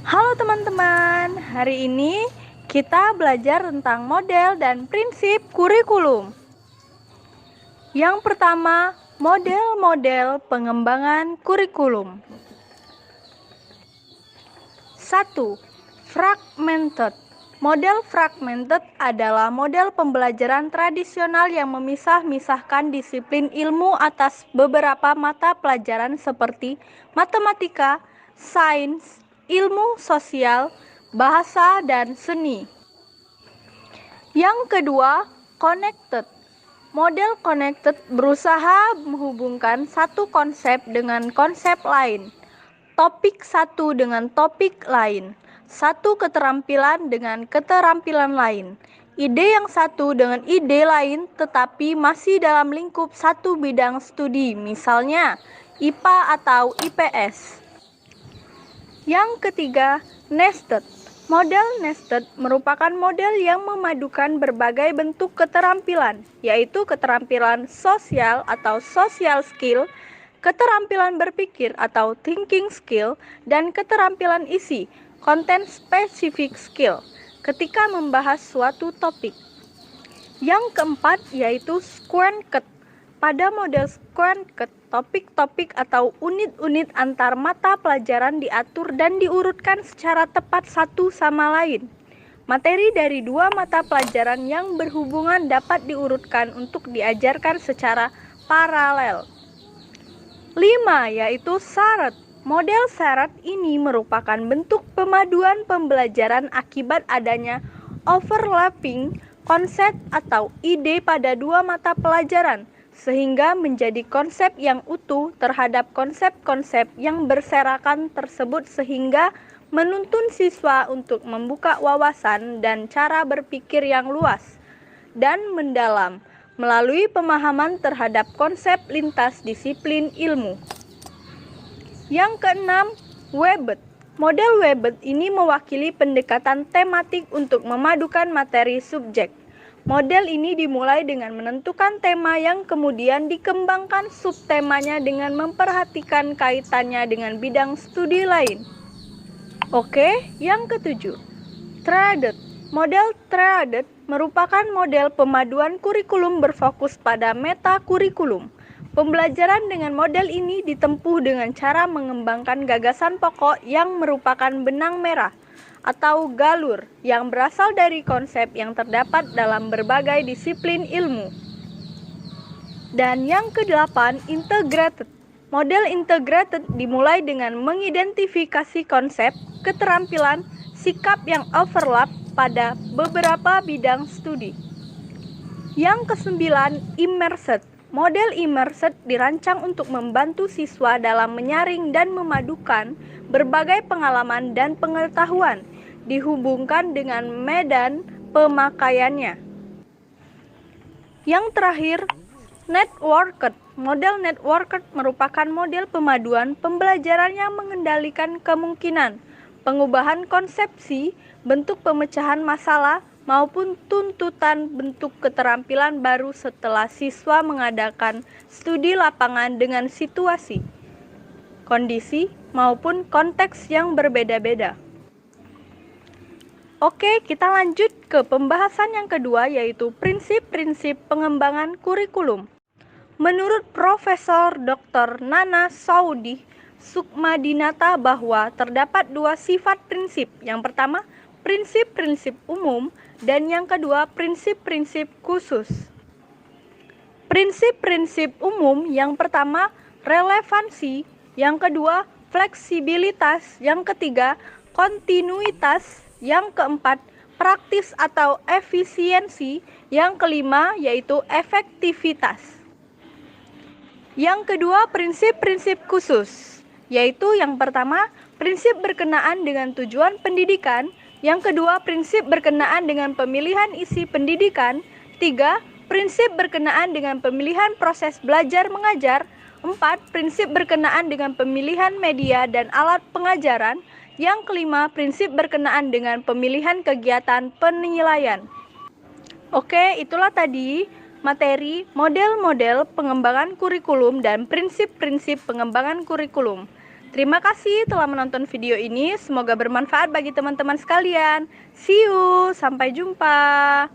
Halo teman-teman, hari ini kita belajar tentang model dan prinsip kurikulum. Yang pertama, model-model pengembangan kurikulum. 1. Fragmented. Model fragmented adalah model pembelajaran tradisional yang memisah-misahkan disiplin ilmu atas beberapa mata pelajaran seperti matematika, sains, ilmu sosial, bahasa, dan seni. Yang kedua, connected. Model connected berusaha menghubungkan satu konsep dengan konsep lain, topik satu dengan topik lain, satu keterampilan dengan keterampilan lain, ide yang satu dengan ide lain tetapi masih dalam lingkup satu bidang studi, misalnya IPA atau IPS. Yang ketiga, nested. Model nested merupakan model yang memadukan berbagai bentuk keterampilan, yaitu keterampilan sosial atau social skill, keterampilan berpikir atau thinking skill, dan keterampilan isi, content specific skill, ketika membahas suatu topik. Yang keempat yaitu squared. Pada model squared, topik-topik atau unit-unit antar mata pelajaran diatur dan diurutkan secara tepat satu sama lain. Materi dari dua mata pelajaran yang berhubungan dapat diurutkan untuk diajarkan secara paralel. 5. Yaitu syarat. Model syarat ini merupakan bentuk pemaduan pembelajaran akibat adanya overlapping konsep atau ide pada dua mata pelajaran, sehingga menjadi konsep yang utuh terhadap konsep-konsep yang berserakan tersebut sehingga menuntun siswa untuk membuka wawasan dan cara berpikir yang luas dan mendalam melalui pemahaman terhadap konsep lintas disiplin ilmu. Yang keenam, Webbed. Model Webbed ini mewakili pendekatan tematik untuk memadukan materi subjek. Model ini dimulai dengan menentukan tema yang kemudian dikembangkan subtemanya dengan memperhatikan kaitannya dengan bidang studi lain. Oke, yang ketujuh, Threaded. Model Threaded merupakan model pemaduan kurikulum berfokus pada meta kurikulum. Pembelajaran dengan model ini ditempuh dengan cara mengembangkan gagasan pokok yang merupakan benang merah atau galur yang berasal dari konsep yang terdapat dalam berbagai disiplin ilmu. Dan yang kedelapan, integrated. Model integrated dimulai dengan mengidentifikasi konsep, keterampilan, sikap yang overlap pada beberapa bidang studi. Yang kesembilan, immersed. Model immersed dirancang untuk membantu siswa dalam menyaring dan memadukan berbagai pengalaman dan pengetahuan dihubungkan dengan medan pemakaiannya. Yang terakhir, networked. Model networked merupakan model pemaduan pembelajaran yang mengendalikan kemungkinan pengubahan konsepsi, bentuk pemecahan masalah, maupun tuntutan bentuk keterampilan baru setelah siswa mengadakan studi lapangan dengan situasi, kondisi, maupun konteks yang berbeda-beda. Oke, kita lanjut ke pembahasan yang kedua, yaitu prinsip-prinsip pengembangan kurikulum. Menurut Profesor Dr. Nana Soudi Sukmadinata bahwa terdapat dua sifat prinsip. Yang pertama, prinsip-prinsip umum, dan yang kedua, prinsip-prinsip khusus. Prinsip-prinsip umum yang pertama, relevansi, yang kedua, fleksibilitas, yang ketiga, kontinuitas, yang keempat, praktis atau efisiensi, yang kelima yaitu efektivitas. Yang kedua, prinsip-prinsip khusus, yaitu yang pertama, prinsip berkenaan dengan tujuan pendidikan, yang kedua, prinsip berkenaan dengan pemilihan isi pendidikan, tiga, prinsip berkenaan dengan pemilihan proses belajar mengajar, empat, prinsip berkenaan dengan pemilihan media dan alat pengajaran, yang kelima, prinsip berkenaan dengan pemilihan kegiatan penilaian. Oke, itulah tadi materi model-model pengembangan kurikulum dan prinsip-prinsip pengembangan kurikulum. Terima kasih telah menonton video ini. Semoga bermanfaat bagi teman-teman sekalian. See you, sampai jumpa.